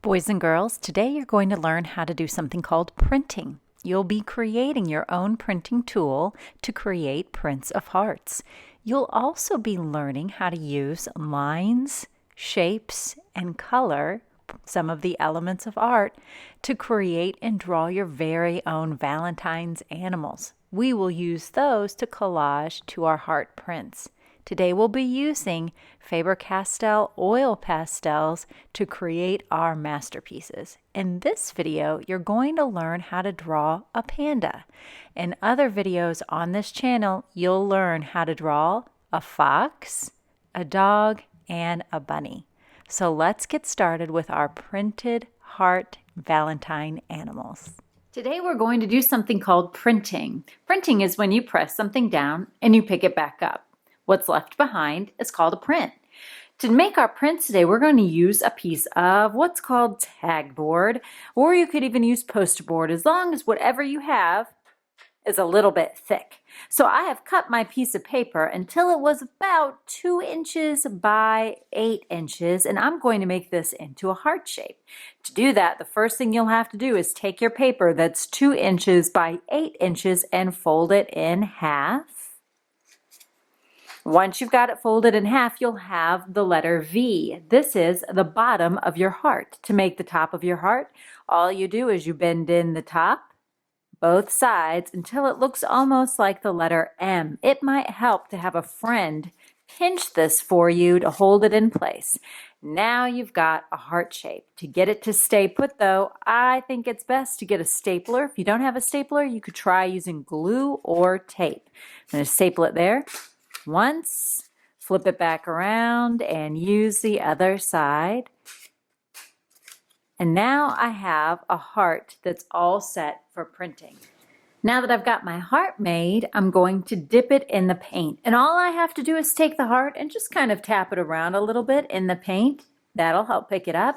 Boys and girls, today you're going to learn how to do something called printing. You'll be creating your own printing tool to create prints of hearts. You'll also be learning how to use lines, shapes, and color, some of the elements of art, to create and draw your very own Valentine's animals. We will use those to collage to our heart prints. Today we'll be using Faber-Castell oil pastels to create our masterpieces. In this video, you're going to learn how to draw a panda. In other videos on this channel, you'll learn how to draw a fox, a dog, and a bunny. So let's get started with our printed heart Valentine animals. Today we're going to do something called printing. Printing is when you press something down and you pick it back up. What's left behind is called a print. To make our prints today, we're going to use a piece of what's called tag board, or you could even use poster board, as long as whatever you have is a little bit thick. So I have cut my piece of paper until it was about 2 inches by 8 inches, and I'm going to make this into a heart shape. To do that, the first thing you'll have to do is take your paper that's 2 inches by 8 inches and fold it in half. Once you've got it folded in half, you'll have the letter V. This is the bottom of your heart. To make the top of your heart, all you do is you bend in the top, both sides, until it looks almost like the letter M. It might help to have a friend pinch this for you to hold it in place. Now you've got a heart shape. To get it to stay put though, I think it's best to get a stapler. If you don't have a stapler, you could try using glue or tape. I'm going to staple it there once, flip it back around, and use the other side. And now I have a heart that's all set for printing. Now that I've got my heart made, I'm going to dip it in the paint. And all I have to do is take the heart and just kind of tap it around a little bit in the paint. That'll help pick it up.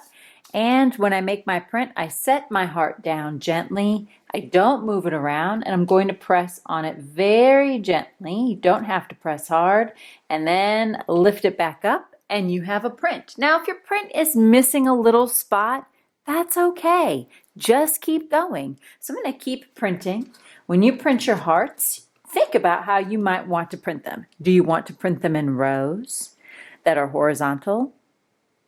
And when I make my print, I set my heart down gently. I don't move it around, and I'm going to press on it very gently. You don't have to press hard. And then lift it back up, and you have a print. Now, if your print is missing a little spot, that's okay. Just keep going. So I'm going to keep printing. When you print your hearts, think about how you might want to print them. Do you want to print them in rows that are horizontal?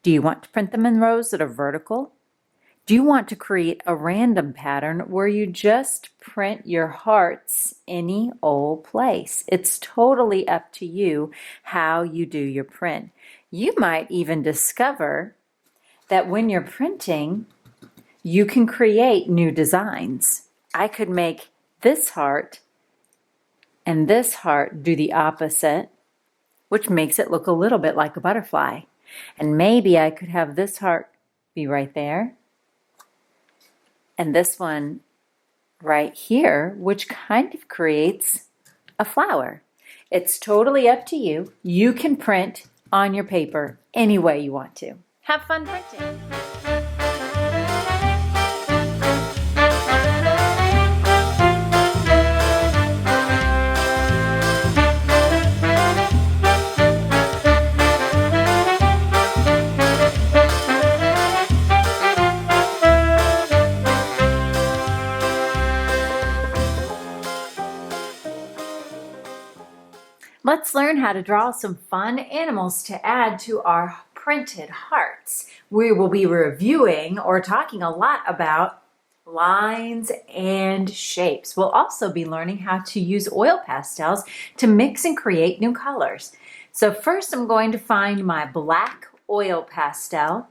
Do you want to print them in rows that are vertical? Do you want to create a random pattern where you just print your hearts any old place? It's totally up to you how you do your print. You might even discover that when you're printing, you can create new designs. I could make this heart and this heart do the opposite, which makes it look a little bit like a butterfly. And maybe I could have this heart be right there and this one right here, which kind of creates a flower. It's totally up to you. You can print on your paper any way you want to. Have fun printing. Let's learn how to draw some fun animals to add to our printed hearts. We will be reviewing or talking a lot about lines and shapes. We'll also be learning how to use oil pastels to mix and create new colors. So first I'm going to find my black oil pastel,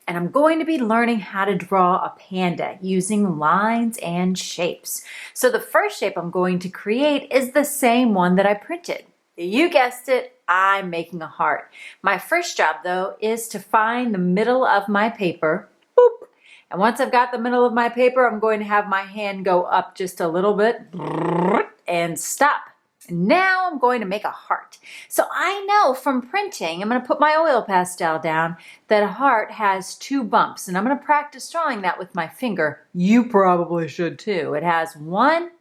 and I'm going to be learning how to draw a panda using lines and shapes. So the first shape I'm going to create is the same one that I printed. You guessed it, I'm making a heart. My first job though is to find the middle of my paper. Boop. And once I've got the middle of my paper, I'm going to have my hand go up just a little bit and stop. Now I'm going to make a heart. So I know from printing, I'm going to put my oil pastel down, that a heart has 2 bumps. And I'm going to practice drawing that with my finger. You probably should too. It has 1,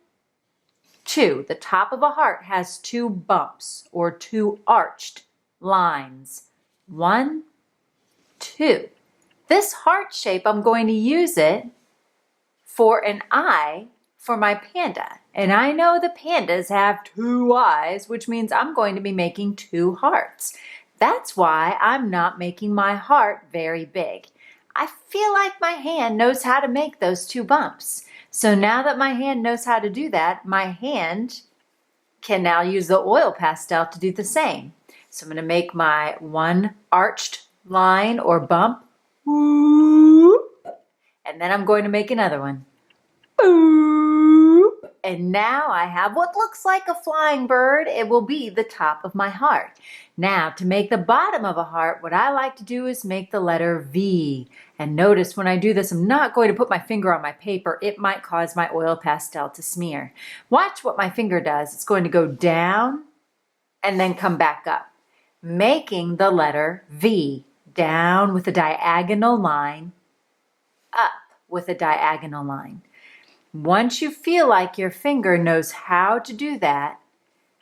2. The top of a heart has 2 bumps or 2 arched lines. 1, 2. This heart shape, I'm going to use it for an eye for my panda. And I know the pandas have 2 eyes, which means I'm going to be making 2 hearts. That's why I'm not making my heart very big. I feel like my hand knows how to make those 2 bumps. So now that my hand knows how to do that, my hand can now use the oil pastel to do the same. So I'm going to make my one arched line or bump. And then I'm going to make another one. And now I have what looks like a flying bird. It will be the top of my heart. Now, to make the bottom of a heart, what I like to do is make the letter V. And notice when I do this, I'm not going to put my finger on my paper. It might cause my oil pastel to smear. Watch what my finger does. It's going to go down and then come back up, making the letter V. Down with a diagonal line, up with a diagonal line. Once you feel like your finger knows how to do that,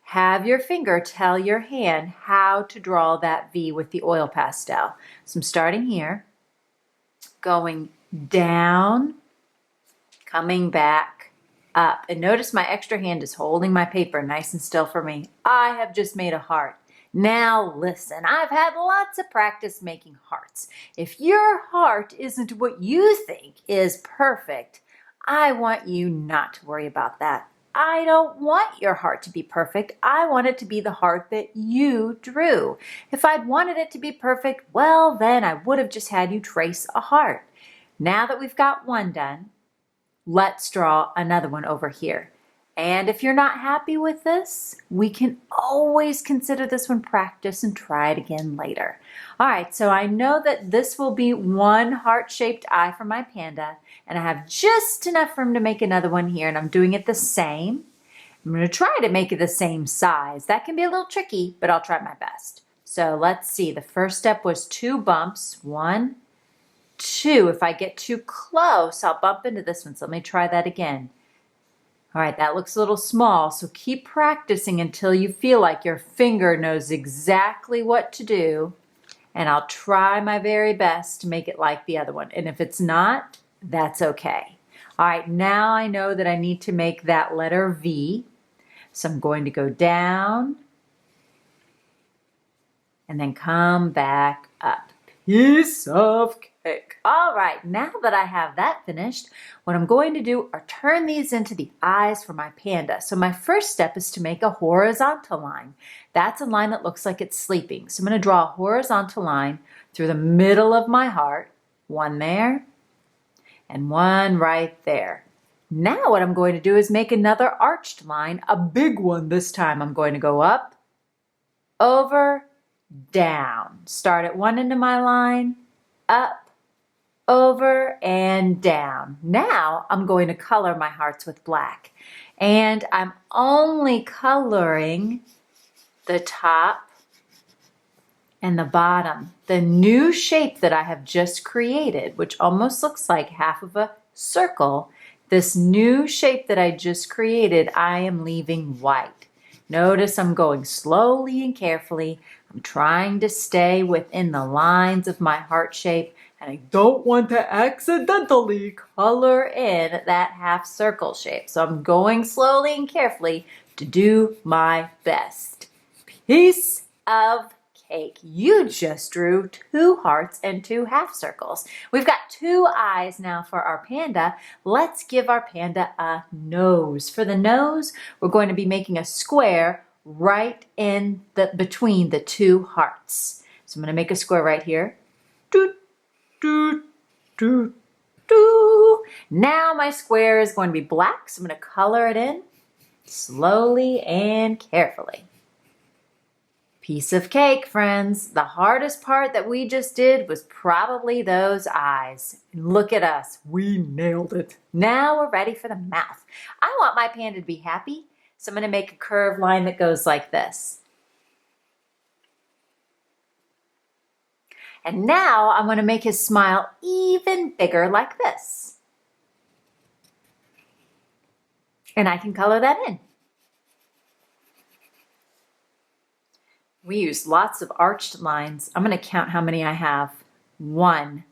have your finger tell your hand how to draw that V with the oil pastel. So I'm starting here, going down, coming back up. And notice my extra hand is holding my paper nice and still for me. I have just made a heart. Now listen, I've had lots of practice making hearts. If your heart isn't what you think is perfect, I want you not to worry about that. I don't want your heart to be perfect. I want it to be the heart that you drew. If I'd wanted it to be perfect, well, then I would have just had you trace a heart. Now that we've got one done, let's draw another one over here. And if you're not happy with this, we can always consider this one practice and try it again later. All right, so I know that this will be one heart-shaped eye for my panda, and I have just enough room to make another one here, and I'm doing it the same. I'm going to try to make it the same size. That can be a little tricky, but I'll try my best. So let's see. The first step was 2 bumps. 1, 2. If I get too close, I'll bump into this one. So let me try that again. All right, that looks a little small, so keep practicing until you feel like your finger knows exactly what to do, and I'll try my very best to make it like the other one. And if it's not, that's okay. All right, now I know that I need to make that letter V, so I'm going to go down and then come back up. Piece of cake. All right, now that I have that finished, what I'm going to do are turn these into the eyes for my panda. So my first step is to make a horizontal line. That's a line that looks like it's sleeping. So I'm going to draw a horizontal line through the middle of my heart. One there and one right there. Now what I'm going to do is make another arched line, a big one this time. I'm going to go up, over, down. Start at one end of my line, up, over, and down. Now I'm going to color my hearts with black. And I'm only coloring the top and the bottom. The new shape that I have just created, which almost looks like half of a circle, this new shape that I just created, I am leaving white. Notice I'm going slowly and carefully. I'm trying to stay within the lines of my heart shape, and I don't want to accidentally color in that half circle shape. So I'm going slowly and carefully to do my best. Piece of cake. You just drew 2 hearts and 2 half circles. We've got 2 eyes now for our panda. Let's give our panda a nose. For the nose, we're going to be making a square right in between the 2 hearts. So I'm going to make a square right here. Doot, doot, doot, doot. Now my square is going to be black, so I'm going to color it in slowly and carefully. Piece of cake, friends. The hardest part that we just did was probably those eyes. Look at us. We nailed it. Now we're ready for the mouth. I want my panda to be happy, so I'm going to make a curved line that goes like this. And now I'm going to make his smile even bigger like this. And I can color that in. We use lots of arched lines. I'm going to count how many I have. 1,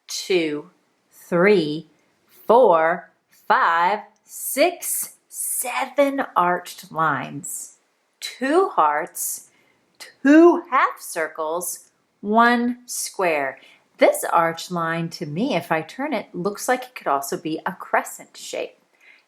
2, 3, 4, 5, 6, 7 arched lines. 2 hearts, 2 half circles, 1 square. This arched line to me, if I turn it, looks like it could also be a crescent shape.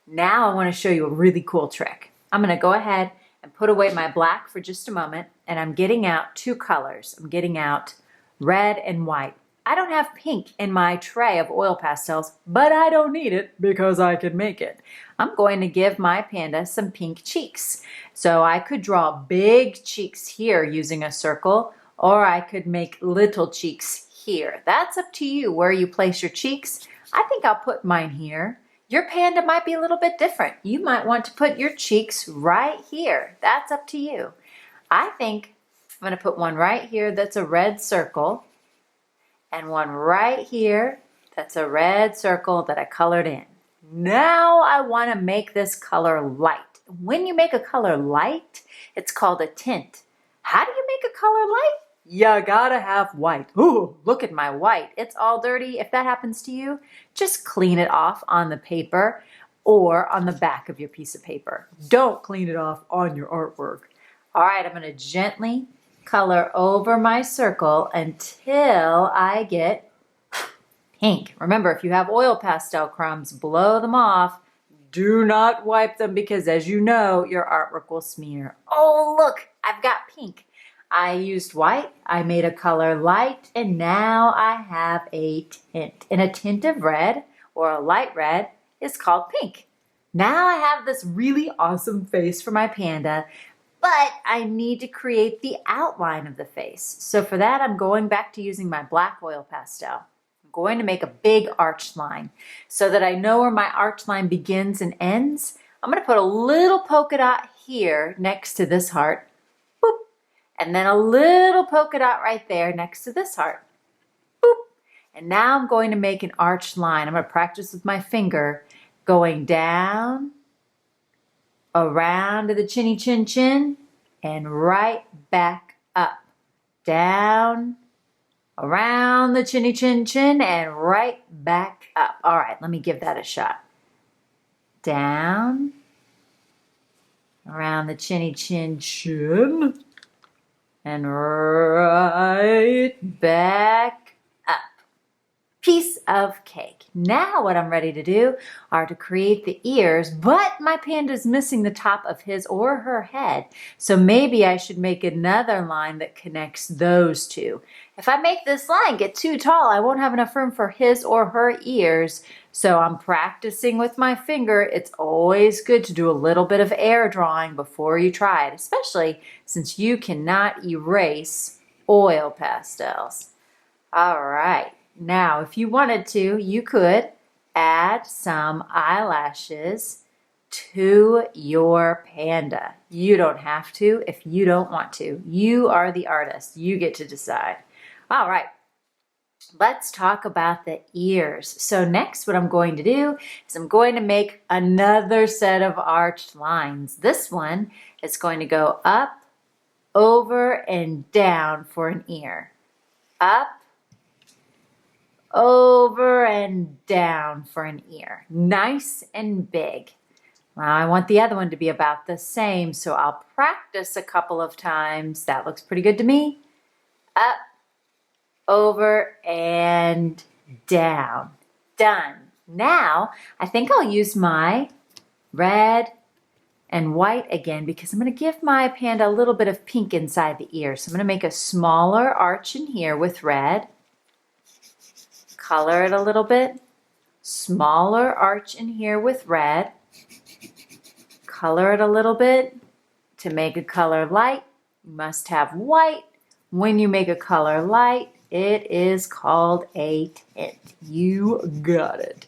Now I want to show you a really cool trick. I'm going to go ahead and put away my black for just a moment, and I'm getting out 2 colors. I'm getting out red and white. I don't have pink in my tray of oil pastels, but I don't need it because I can make it. I'm going to give my panda some pink cheeks. So I could draw big cheeks here using a circle, or I could make little cheeks here. That's up to you where you place your cheeks. I think I'll put mine here. Your panda might be a little bit different. You might want to put your cheeks right here. That's up to you. I think I'm going to put one right here that's a red circle, and one right here that's a red circle that I colored in. Now I want to make this color light. When you make a color light, it's called a tint. How do you make a color light? You gotta have white. Ooh, look at my white. It's all dirty. If that happens to you, just clean it off on the paper or on the back of your piece of paper. Don't clean it off on your artwork. All right, I'm gonna gently color over my circle until I get pink. Remember, if you have oil pastel crumbs, blow them off. Do not wipe them because, as you know, your artwork will smear. Oh, look, I've got pink. I used white, I made a color light, and now I have a tint. And a tint of red, or a light red, is called pink. Now I have this really awesome face for my panda, but I need to create the outline of the face. So for that, I'm going back to using my black oil pastel. I'm going to make a big arched line so that I know where my arched line begins and ends. I'm going to put a little polka dot here next to this heart, boop, and then a little polka dot right there next to this heart, boop. And now I'm going to make an arched line. I'm going to practice with my finger going down, around to the chinny chin chin, and right back up. Down, around the chinny chin chin, and right back up. All right, let me give that a shot. Down, around the chinny chin chin, and right back up. Piece of cake. Now what I'm ready to do are to create the ears, but my panda's missing the top of his or her head. So maybe I should make another line that connects those two. If I make this line get too tall, I won't have enough room for his or her ears. So I'm practicing with my finger. It's always good to do a little bit of air drawing before you try it, especially since you cannot erase oil pastels. All right. Now, if you wanted to, you could add some eyelashes to your panda. You don't have to if you don't want to. You are the artist. You get to decide. All right, let's talk about the ears. So next, what I'm going to do is I'm going to make another set of arched lines. This one is going to go up, over, and down for an ear. Up, over, and down for an ear. Nice and big. Now I want the other one to be about the same, so I'll practice a couple of times. That looks pretty good to me. Up, over, and down. Done. Now I think I'll use my red and white again because I'm going to give my panda a little bit of pink inside the ear. So I'm going to make a smaller arch in here with red. Color it a little bit. Smaller arch in here with red. Color it a little bit. To make a color light, you must have white. When you make a color light, it is called a tint. You got it.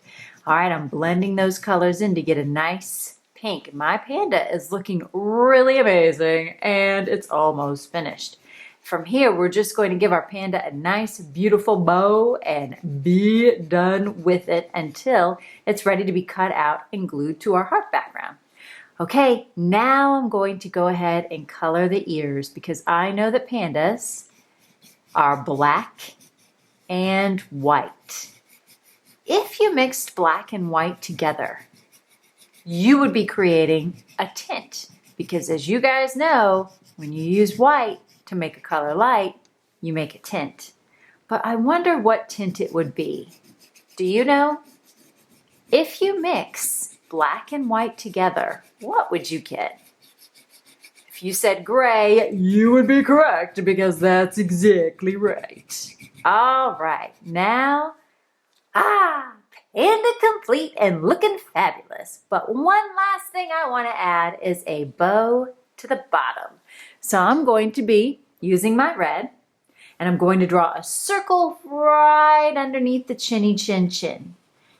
All right, I'm blending those colors in to get a nice pink. My panda is looking really amazing, and it's almost finished. From here, we're just going to give our panda a nice, beautiful bow and be done with it until it's ready to be cut out and glued to our heart background. Okay, now I'm going to go ahead and color the ears because I know that pandas are black and white. if you mixed black and white together, you would be creating a tint. Because as you guys know, when you use white to make a color light, you make a tint. But I wonder what tint it would be. Do you know? If you mix black and white together, what would you get? If you said gray, you would be correct because that's exactly right. All right, now, Panda complete and looking fabulous. But one last thing I want to add is a bow to the bottom. So I'm going to be using my red, and I'm going to draw a circle right underneath the chinny chin chin.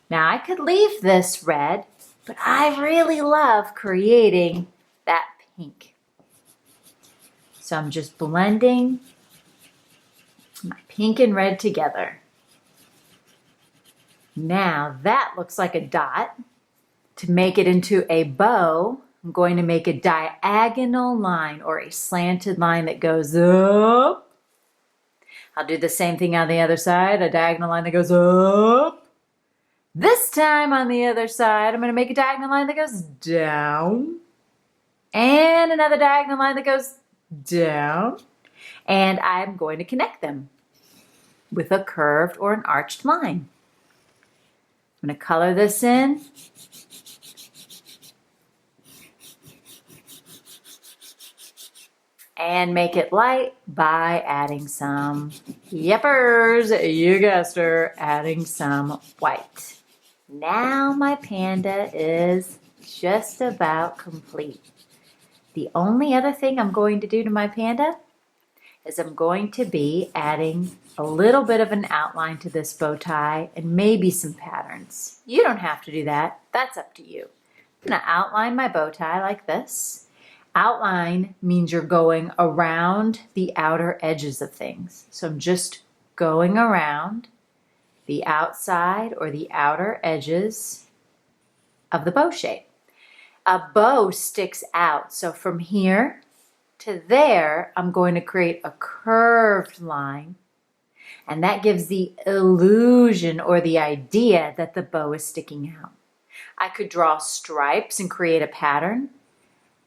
Now I could leave this red, but I really love creating that pink. So I'm just blending my pink and red together. Now that looks like a dot. To make it into a bow, I'm going to make a diagonal line or a slanted line that goes up. I'll do the same thing on the other side, a diagonal line that goes up. This time on the other side, I'm going to make a diagonal line that goes down. And another diagonal line that goes down. And I'm going to connect them with a curved or an arched line. I'm going to color this in. And make it light by adding some, yepers, you guessed her, adding some white. Now my panda is just about complete. The only other thing I'm going to do to my panda is I'm going to be adding a little bit of an outline to this bow tie and maybe some patterns. You don't have to do that. That's up to you. I'm going to outline my bow tie like this. Outline means you're going around the outer edges of things. So I'm just going around the outside or the outer edges of the bow shape. A bow sticks out. So from here to there, I'm going to create a curved line. And that gives the illusion or the idea that the bow is sticking out. I could draw stripes and create a pattern.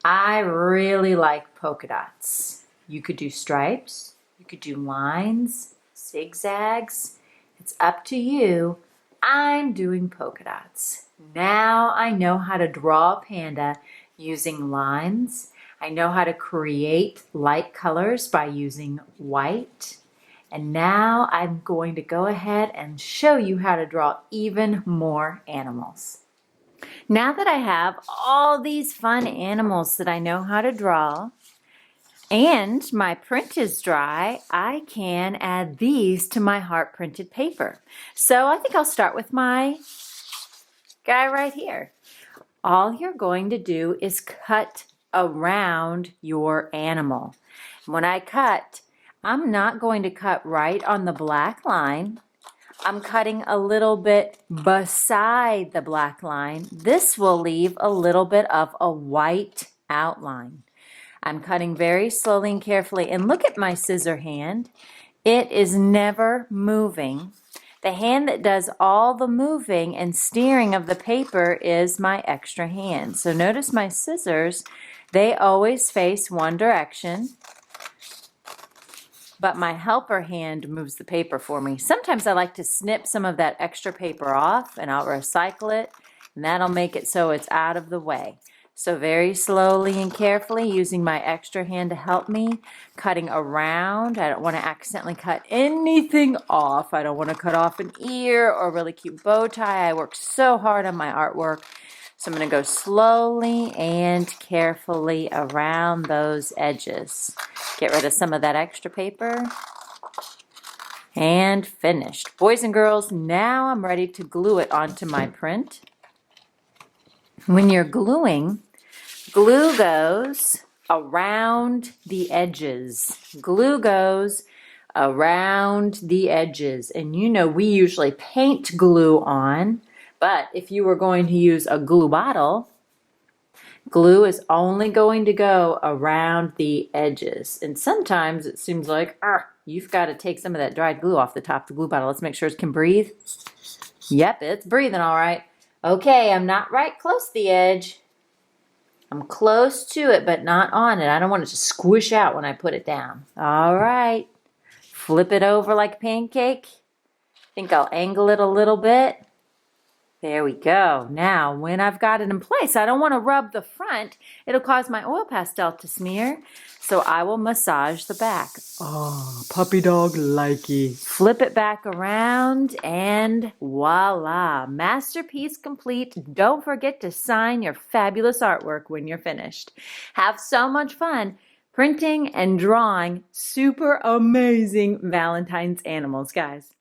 I really like polka dots. You could do stripes, you could do lines, zigzags. It's up to you. I'm doing polka dots. Now I know how to draw a panda using lines. I know how to create light colors by using white. And now I'm going to go ahead and show you how to draw even more animals. Now that I have all these fun animals that I know how to draw and my print is dry, I can add these to my heart printed paper. So I think I'll start with my guy right here. All you're going to do is cut around your animal. When I cut, I'm not going to cut right on the black line. I'm cutting a little bit beside the black line. This will leave a little bit of a white outline. I'm cutting very slowly and carefully. And look at my scissor hand. It is never moving. The hand that does all the moving and steering of the paper is my extra hand. So notice my scissors, they always face one direction. But my helper hand moves the paper for me. Sometimes I like to snip some of that extra paper off and I'll recycle it, and that'll make it so it's out of the way. So very slowly and carefully, using my extra hand to help me, cutting around. I don't want to accidentally cut anything off. I don't want to cut off an ear or a really cute bow tie. I worked so hard on my artwork. So I'm going to go slowly and carefully around those edges. Get rid of some of that extra paper. And finished. Boys and girls, now I'm ready to glue it onto my print. When you're gluing, glue goes around the edges. Glue goes around the edges. And you know we usually paint glue on, but if you were going to use a glue bottle, glue is only going to go around the edges. And sometimes it seems like, you've got to take some of that dried glue off the top of the glue bottle. Let's make sure it can breathe. Yep, it's breathing all right. Okay, I'm not right close to the edge. I'm close to it, but not on it. I don't want it to squish out when I put it down. All right. Flip it over like a pancake. Think I'll angle it a little bit. There we go. Now, when I've got it in place, I don't want to rub the front. It'll cause my oil pastel to smear. So I will massage the back. Oh, puppy dog likey. Flip it back around and voila. Masterpiece complete. Don't forget to sign your fabulous artwork when you're finished. Have so much fun printing and drawing super amazing Valentine's animals, guys.